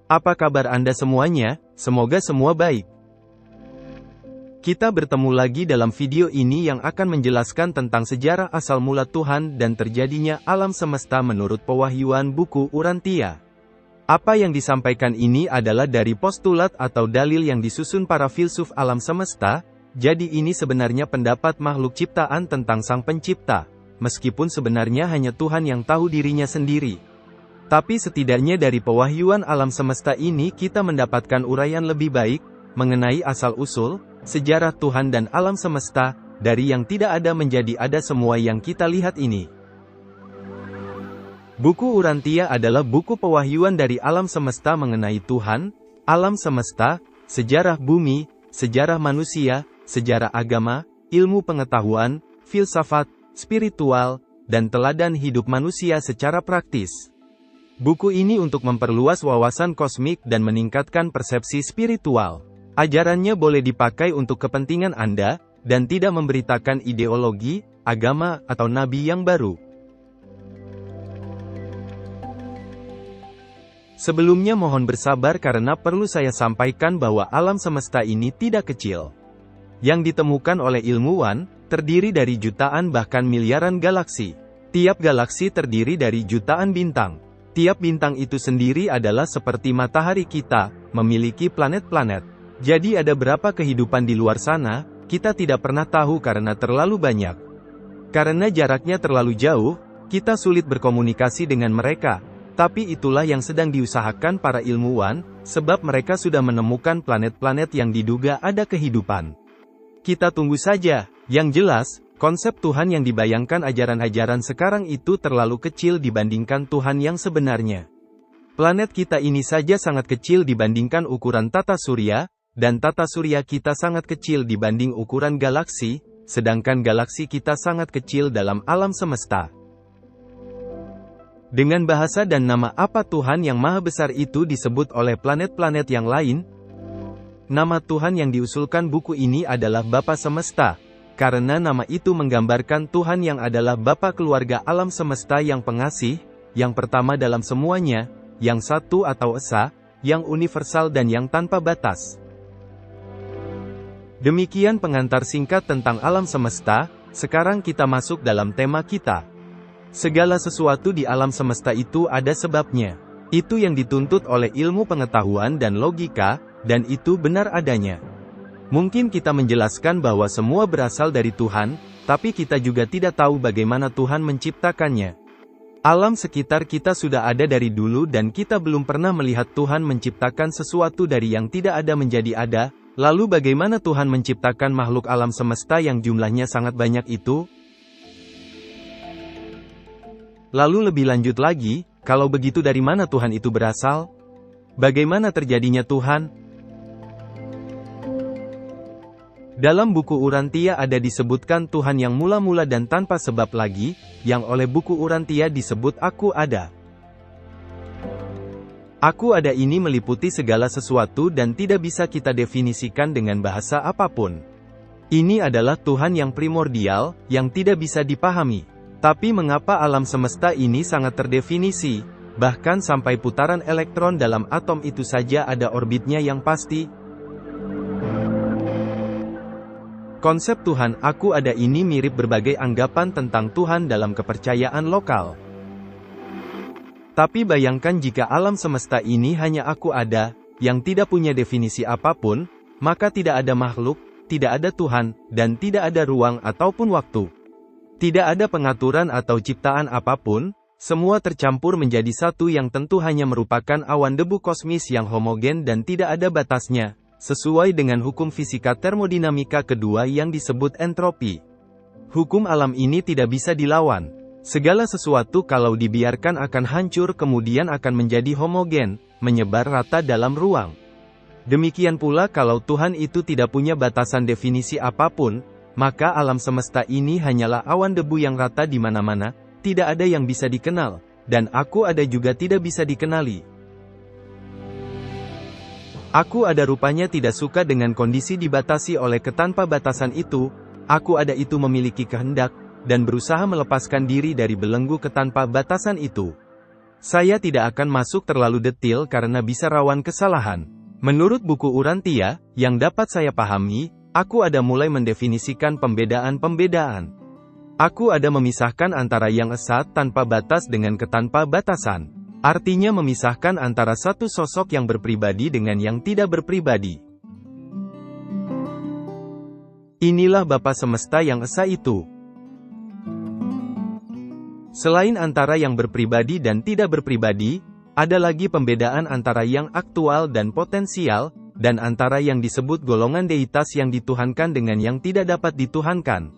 Apa kabar Anda semuanya? Semoga semua baik. Kita bertemu lagi dalam video ini yang akan menjelaskan tentang sejarah asal mula Tuhan dan terjadinya alam semesta menurut pewahyuan buku Urantia. Apa yang disampaikan ini adalah dari postulat atau dalil yang disusun para filsuf alam semesta, jadi ini sebenarnya pendapat makhluk ciptaan tentang Sang Pencipta, meskipun sebenarnya hanya Tuhan yang tahu dirinya sendiri. Tapi setidaknya dari pewahyuan alam semesta ini kita mendapatkan uraian lebih baik, mengenai asal-usul, sejarah Tuhan dan alam semesta, dari yang tidak ada menjadi ada semua yang kita lihat ini. Buku Urantia adalah buku pewahyuan dari alam semesta mengenai Tuhan, alam semesta, sejarah bumi, sejarah manusia, sejarah agama, ilmu pengetahuan, filsafat, spiritual, dan teladan hidup manusia secara praktis. Buku ini untuk memperluas wawasan kosmik dan meningkatkan persepsi spiritual. Ajarannya boleh dipakai untuk kepentingan Anda, dan tidak memberitakan ideologi, agama, atau nabi yang baru. Sebelumnya mohon bersabar karena perlu saya sampaikan bahwa alam semesta ini tidak kecil. Yang ditemukan oleh ilmuwan, terdiri dari jutaan bahkan miliaran galaksi. Tiap galaksi terdiri dari jutaan bintang. Tiap bintang itu sendiri adalah seperti matahari kita, memiliki planet-planet. Jadi ada berapa kehidupan di luar sana, kita tidak pernah tahu karena terlalu banyak. Karena jaraknya terlalu jauh, kita sulit berkomunikasi dengan mereka. Tapi itulah yang sedang diusahakan para ilmuwan, sebab mereka sudah menemukan planet-planet yang diduga ada kehidupan. Kita tunggu saja. Yang jelas, konsep Tuhan yang dibayangkan ajaran-ajaran sekarang itu terlalu kecil dibandingkan Tuhan yang sebenarnya. Planet kita ini saja sangat kecil dibandingkan ukuran tata surya, dan tata surya kita sangat kecil dibanding ukuran galaksi, sedangkan galaksi kita sangat kecil dalam alam semesta. Dengan bahasa dan nama apa Tuhan yang Maha Besar itu disebut oleh planet-planet yang lain? Nama Tuhan yang diusulkan buku ini adalah Bapa Semesta, karena nama itu menggambarkan Tuhan yang adalah Bapa keluarga alam semesta yang pengasih, yang pertama dalam semuanya, yang satu atau esa, yang universal dan yang tanpa batas. Demikian pengantar singkat tentang alam semesta, sekarang kita masuk dalam tema kita. Segala sesuatu di alam semesta itu ada sebabnya. Itu yang dituntut oleh ilmu pengetahuan dan logika, dan itu benar adanya. Mungkin kita menjelaskan bahwa semua berasal dari Tuhan, tapi kita juga tidak tahu bagaimana Tuhan menciptakannya. Alam sekitar kita sudah ada dari dulu dan kita belum pernah melihat Tuhan menciptakan sesuatu dari yang tidak ada menjadi ada. Lalu bagaimana Tuhan menciptakan makhluk alam semesta yang jumlahnya sangat banyak itu? Lalu lebih lanjut lagi, kalau begitu dari mana Tuhan itu berasal? Bagaimana terjadinya Tuhan? Dalam buku Urantia ada disebutkan Tuhan yang mula-mula dan tanpa sebab lagi, yang oleh buku Urantia disebut Aku Ada. Aku ada ini meliputi segala sesuatu dan tidak bisa kita definisikan dengan bahasa apapun. Ini adalah Tuhan yang primordial, yang tidak bisa dipahami. Tapi mengapa alam semesta ini sangat terdefinisi, bahkan sampai putaran elektron dalam atom itu saja ada orbitnya yang pasti? Konsep Tuhan Aku Ada ini mirip berbagai anggapan tentang Tuhan dalam kepercayaan lokal. Tapi bayangkan jika alam semesta ini hanya Aku Ada, yang tidak punya definisi apapun, maka tidak ada makhluk, tidak ada Tuhan, dan tidak ada ruang ataupun waktu. Tidak ada pengaturan atau ciptaan apapun, semua tercampur menjadi satu yang tentu hanya merupakan awan debu kosmis yang homogen dan tidak ada batasnya, sesuai dengan hukum fisika termodinamika kedua yang disebut entropi. Hukum alam ini tidak bisa dilawan. Segala sesuatu kalau dibiarkan akan hancur kemudian akan menjadi homogen, menyebar rata dalam ruang. Demikian pula kalau Tuhan itu tidak punya batasan definisi apapun, maka alam semesta ini hanyalah awan debu yang rata di mana-mana, tidak ada yang bisa dikenal, dan Aku Ada juga tidak bisa dikenali. Aku Ada rupanya tidak suka dengan kondisi dibatasi oleh ketanpa batasan itu. Aku Ada itu memiliki kehendak, dan berusaha melepaskan diri dari belenggu ketanpa batasan itu. Saya tidak akan masuk terlalu detail karena bisa rawan kesalahan. Menurut buku Urantia, yang dapat saya pahami, aku ada mulai mendefinisikan pembedaan-pembedaan. Aku ada memisahkan antara yang esat tanpa batas dengan ketanpa batasan. Artinya memisahkan antara satu sosok yang berpribadi dengan yang tidak berpribadi. Inilah Bapa Semesta yang esa itu. Selain antara yang berpribadi dan tidak berpribadi, ada lagi pembedaan antara yang aktual dan potensial, dan antara yang disebut golongan deitas yang dituhankan dengan yang tidak dapat dituhankan.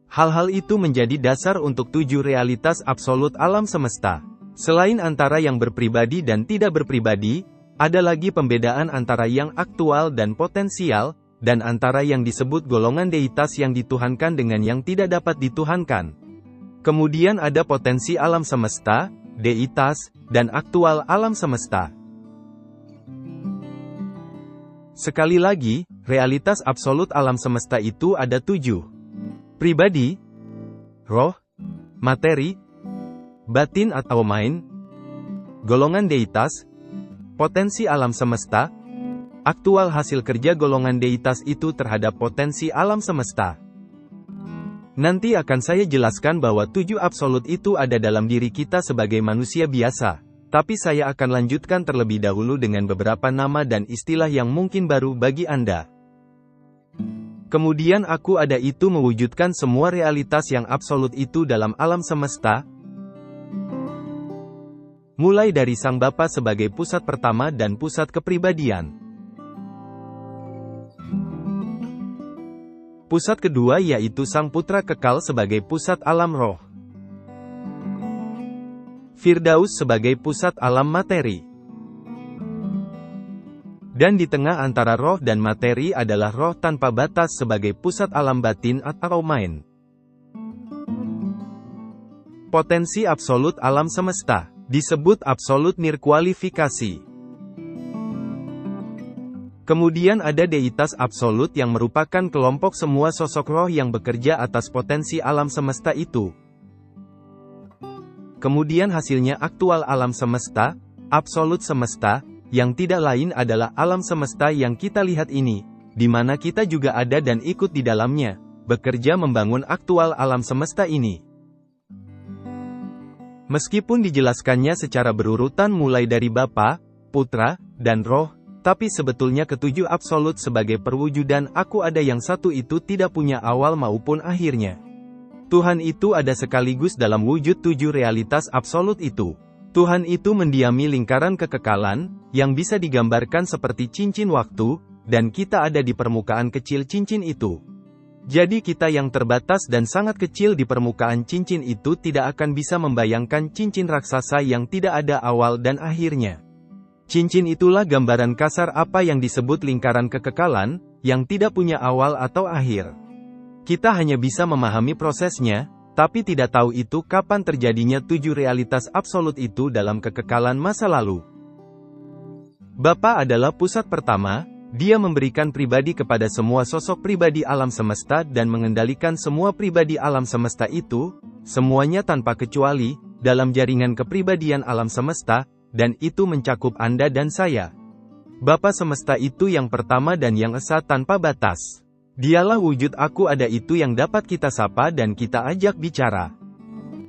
Hal-hal itu menjadi dasar untuk 7 realitas absolut alam semesta. Selain antara yang berpribadi dan tidak berpribadi, ada lagi pembedaan antara yang aktual dan potensial, dan antara yang disebut golongan deitas yang dituhankan dengan yang tidak dapat dituhankan. Kemudian ada potensi alam semesta, deitas, dan aktual alam semesta. Sekali lagi, realitas absolut alam semesta itu ada 7. Pribadi, roh, materi, batin atau mind, golongan deitas, potensi alam semesta, aktual hasil kerja golongan deitas itu terhadap potensi alam semesta. Nanti akan saya jelaskan bahwa 7 absolut itu ada dalam diri kita sebagai manusia biasa, tapi saya akan lanjutkan terlebih dahulu dengan beberapa nama dan istilah yang mungkin baru bagi Anda. Kemudian aku ada itu mewujudkan semua realitas yang absolut itu dalam alam semesta, mulai dari Sang Bapa sebagai pusat pertama dan pusat kepribadian. Pusat kedua yaitu Sang Putra Kekal sebagai pusat alam roh. Firdaus sebagai pusat alam materi. Dan di tengah antara roh dan materi adalah roh tanpa batas sebagai pusat alam batin atau mind. Potensi absolut alam semesta disebut absolut nirkualifikasi. Kemudian ada deitas absolut yang merupakan kelompok semua sosok roh yang bekerja atas potensi alam semesta itu. Kemudian hasilnya aktual alam semesta, absolut semesta, yang tidak lain adalah alam semesta yang kita lihat ini, di mana kita juga ada dan ikut di dalamnya, bekerja membangun aktual alam semesta ini. Meskipun dijelaskannya secara berurutan mulai dari Bapa, Putra, dan Roh, tapi sebetulnya ketujuh absolut sebagai perwujudan aku ada yang satu itu tidak punya awal maupun akhirnya. Tuhan itu ada sekaligus dalam wujud 7 realitas absolut itu. Tuhan itu mendiami lingkaran kekekalan, yang bisa digambarkan seperti cincin waktu, dan kita ada di permukaan kecil cincin itu. Jadi kita yang terbatas dan sangat kecil di permukaan cincin itu tidak akan bisa membayangkan cincin raksasa yang tidak ada awal dan akhirnya. Cincin itulah gambaran kasar apa yang disebut lingkaran kekekalan, yang tidak punya awal atau akhir. Kita hanya bisa memahami prosesnya, tapi tidak tahu itu kapan terjadinya 7 realitas absolut itu dalam kekekalan masa lalu. Bapa adalah pusat pertama, dia memberikan pribadi kepada semua sosok pribadi alam semesta dan mengendalikan semua pribadi alam semesta itu, semuanya tanpa kecuali, dalam jaringan kepribadian alam semesta, dan itu mencakup Anda dan saya. Bapa semesta itu yang pertama dan yang esa tanpa batas. Dialah wujud aku ada itu yang dapat kita sapa dan kita ajak bicara.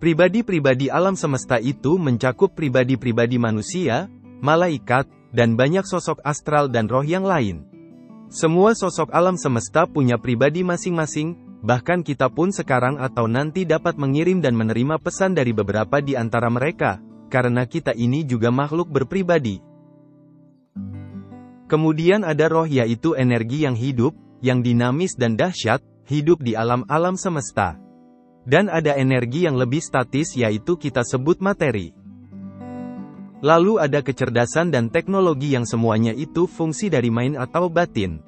Pribadi-pribadi alam semesta itu mencakup pribadi-pribadi manusia, malaikat, dan banyak sosok astral dan roh yang lain. Semua sosok alam semesta punya pribadi masing-masing, bahkan kita pun sekarang atau nanti dapat mengirim dan menerima pesan dari beberapa di antara mereka, karena kita ini juga makhluk berpribadi. Kemudian ada roh yaitu energi yang hidup, yang dinamis dan dahsyat, hidup di alam-alam semesta. Dan ada energi yang lebih statis yaitu kita sebut materi. Lalu ada kecerdasan dan teknologi yang semuanya itu fungsi dari mind atau batin.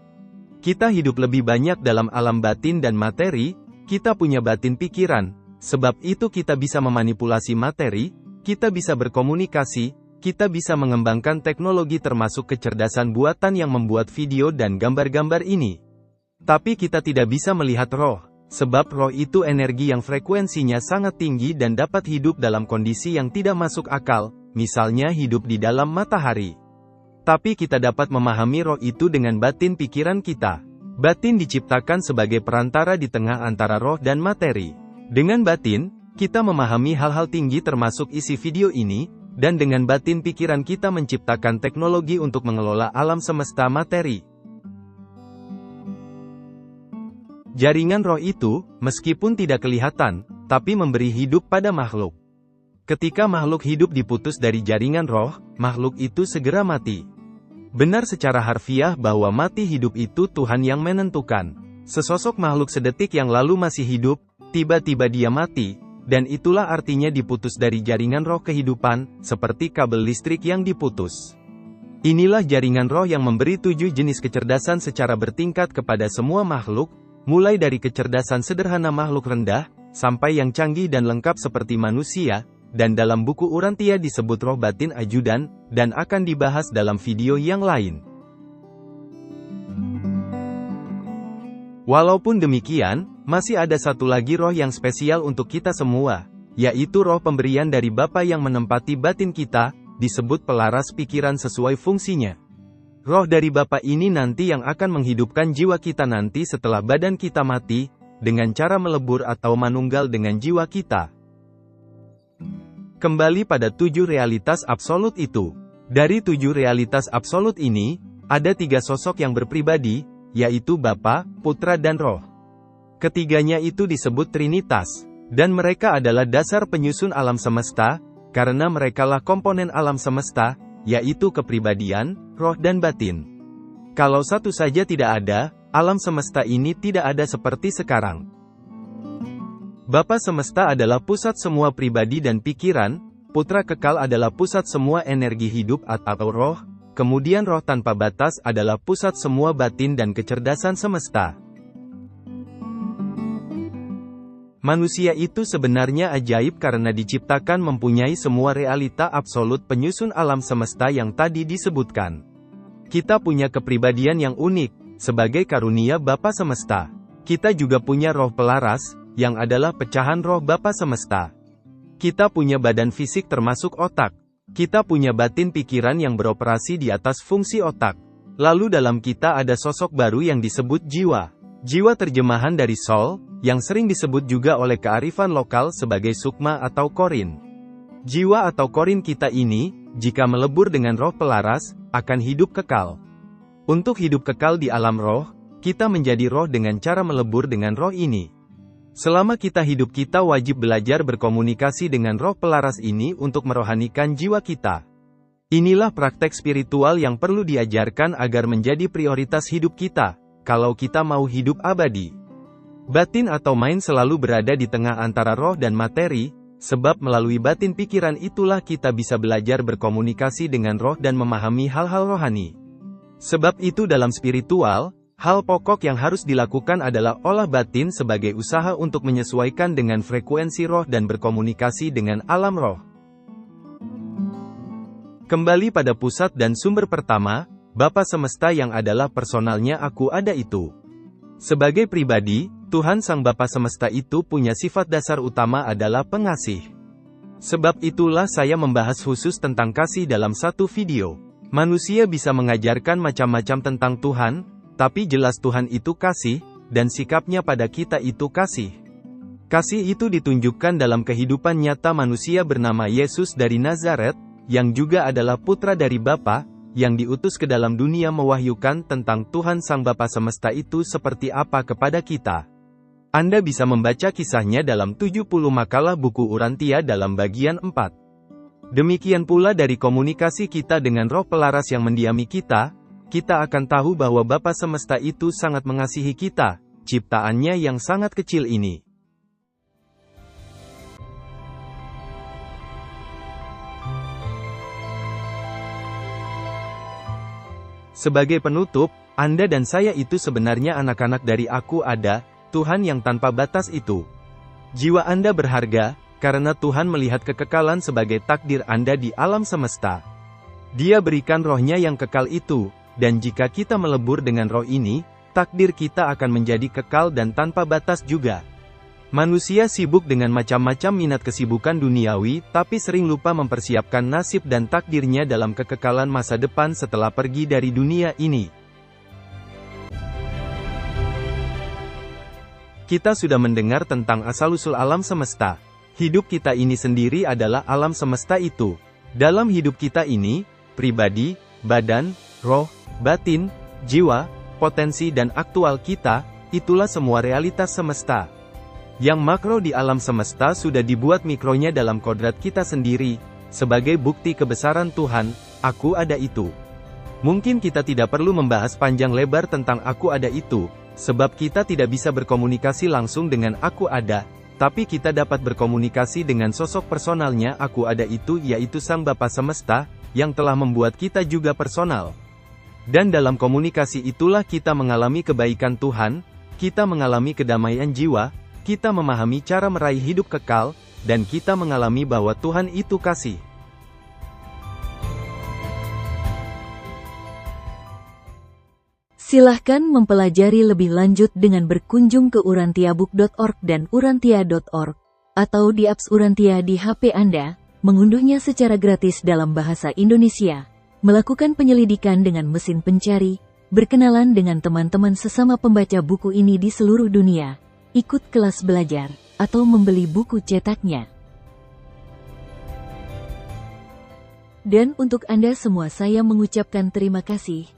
Kita hidup lebih banyak dalam alam batin dan materi, kita punya batin pikiran, sebab itu kita bisa memanipulasi materi, kita bisa berkomunikasi, kita bisa mengembangkan teknologi termasuk kecerdasan buatan yang membuat video dan gambar-gambar ini. Tapi kita tidak bisa melihat roh, sebab roh itu energi yang frekuensinya sangat tinggi dan dapat hidup dalam kondisi yang tidak masuk akal, misalnya hidup di dalam matahari. Tapi kita dapat memahami roh itu dengan batin pikiran kita. Batin diciptakan sebagai perantara di tengah antara roh dan materi. Dengan batin, kita memahami hal-hal tinggi termasuk isi video ini, dan dengan batin pikiran kita menciptakan teknologi untuk mengelola alam semesta materi. Jaringan roh itu, meskipun tidak kelihatan, tapi memberi hidup pada makhluk. Ketika makhluk hidup diputus dari jaringan roh, makhluk itu segera mati. Benar secara harfiah bahwa mati hidup itu Tuhan yang menentukan. Sesosok makhluk sedetik yang lalu masih hidup, tiba-tiba dia mati, dan itulah artinya diputus dari jaringan roh kehidupan, seperti kabel listrik yang diputus. Inilah jaringan roh yang memberi 7 jenis kecerdasan secara bertingkat kepada semua makhluk, mulai dari kecerdasan sederhana makhluk rendah, sampai yang canggih dan lengkap seperti manusia, dan dalam buku Urantia disebut roh batin ajudan, dan akan dibahas dalam video yang lain. Walaupun demikian, masih ada satu lagi roh yang spesial untuk kita semua, yaitu roh pemberian dari Bapa yang menempati batin kita, disebut pelaras pikiran sesuai fungsinya. Roh dari Bapa ini nanti yang akan menghidupkan jiwa kita nanti setelah badan kita mati, dengan cara melebur atau manunggal dengan jiwa kita. Kembali pada 7 realitas absolut itu. Dari 7 realitas absolut ini, ada 3 sosok yang berpribadi, yaitu Bapa, Putra dan Roh. Ketiganya itu disebut Trinitas, dan mereka adalah dasar penyusun alam semesta, karena merekalah komponen alam semesta, yaitu kepribadian, roh dan batin. Kalau satu saja tidak ada, alam semesta ini tidak ada seperti sekarang. Bapa semesta adalah pusat semua pribadi dan pikiran, Putra kekal adalah pusat semua energi hidup atau roh, kemudian roh tanpa batas adalah pusat semua batin dan kecerdasan semesta. Manusia itu sebenarnya ajaib karena diciptakan mempunyai semua realita absolut penyusun alam semesta yang tadi disebutkan. Kita punya kepribadian yang unik, sebagai karunia Bapa semesta. Kita juga punya roh pelaras, yang adalah pecahan roh Bapa semesta. Kita punya badan fisik termasuk otak. Kita punya batin pikiran yang beroperasi di atas fungsi otak. Lalu dalam kita ada sosok baru yang disebut jiwa. Jiwa terjemahan dari soul, yang sering disebut juga oleh kearifan lokal sebagai sukma atau korin. Jiwa atau korin kita ini, jika melebur dengan roh pelaras, akan hidup kekal. Untuk hidup kekal di alam roh, kita menjadi roh dengan cara melebur dengan roh ini. Selama kita hidup kita wajib belajar berkomunikasi dengan roh pelaras ini untuk merohanikan jiwa kita. Inilah praktek spiritual yang perlu diajarkan agar menjadi prioritas hidup kita, kalau kita mau hidup abadi. Batin atau mind selalu berada di tengah antara roh dan materi, sebab melalui batin pikiran itulah kita bisa belajar berkomunikasi dengan roh dan memahami hal-hal rohani. Sebab itu dalam spiritual, hal pokok yang harus dilakukan adalah olah batin sebagai usaha untuk menyesuaikan dengan frekuensi roh dan berkomunikasi dengan alam roh. Kembali pada pusat dan sumber pertama, Bapa semesta yang adalah personalnya aku ada itu. Sebagai pribadi, Tuhan Sang Bapa semesta itu punya sifat dasar utama adalah pengasih. Sebab itulah saya membahas khusus tentang kasih dalam satu video. Manusia bisa mengajarkan macam-macam tentang Tuhan, tapi jelas Tuhan itu kasih, dan sikapnya pada kita itu kasih. Kasih itu ditunjukkan dalam kehidupan nyata manusia bernama Yesus dari Nazaret, yang juga adalah putra dari Bapa, yang diutus ke dalam dunia mewahyukan tentang Tuhan Sang Bapa semesta itu seperti apa kepada kita. Anda bisa membaca kisahnya dalam 70 makalah buku Urantia dalam bagian 4. Demikian pula dari komunikasi kita dengan roh pelaras yang mendiami kita, kita akan tahu bahwa Bapa semesta itu sangat mengasihi kita, ciptaannya yang sangat kecil ini. Sebagai penutup, Anda dan saya itu sebenarnya anak-anak dari Aku Ada, Tuhan yang tanpa batas itu. Jiwa Anda berharga, karena Tuhan melihat kekekalan sebagai takdir Anda di alam semesta. Dia berikan rohnya yang kekal itu, dan jika kita melebur dengan roh ini, takdir kita akan menjadi kekal dan tanpa batas juga. Manusia sibuk dengan macam-macam minat kesibukan duniawi, tapi sering lupa mempersiapkan nasib dan takdirnya dalam kekekalan masa depan setelah pergi dari dunia ini. Kita sudah mendengar tentang asal-usul alam semesta. Hidup kita ini sendiri adalah alam semesta itu. Dalam hidup kita ini, pribadi, badan, roh, batin, jiwa, potensi dan aktual kita, itulah semua realitas semesta. Yang makro di alam semesta sudah dibuat mikronya dalam kodrat kita sendiri, sebagai bukti kebesaran Tuhan, aku ada itu. Mungkin kita tidak perlu membahas panjang lebar tentang aku ada itu, sebab kita tidak bisa berkomunikasi langsung dengan aku ada, tapi kita dapat berkomunikasi dengan sosok personalnya aku ada itu, yaitu Sang Bapa Semesta, yang telah membuat kita juga personal. Dan dalam komunikasi itulah kita mengalami kebaikan Tuhan, kita mengalami kedamaian jiwa, kita memahami cara meraih hidup kekal, dan kita mengalami bahwa Tuhan itu kasih. Silahkan mempelajari lebih lanjut dengan berkunjung ke urantiabook.org dan urantia.org, atau di apps Urantia di HP Anda, mengunduhnya secara gratis dalam bahasa Indonesia, melakukan penyelidikan dengan mesin pencari, berkenalan dengan teman-teman sesama pembaca buku ini di seluruh dunia, ikut kelas belajar, atau membeli buku cetaknya. Dan untuk Anda semua saya mengucapkan terima kasih.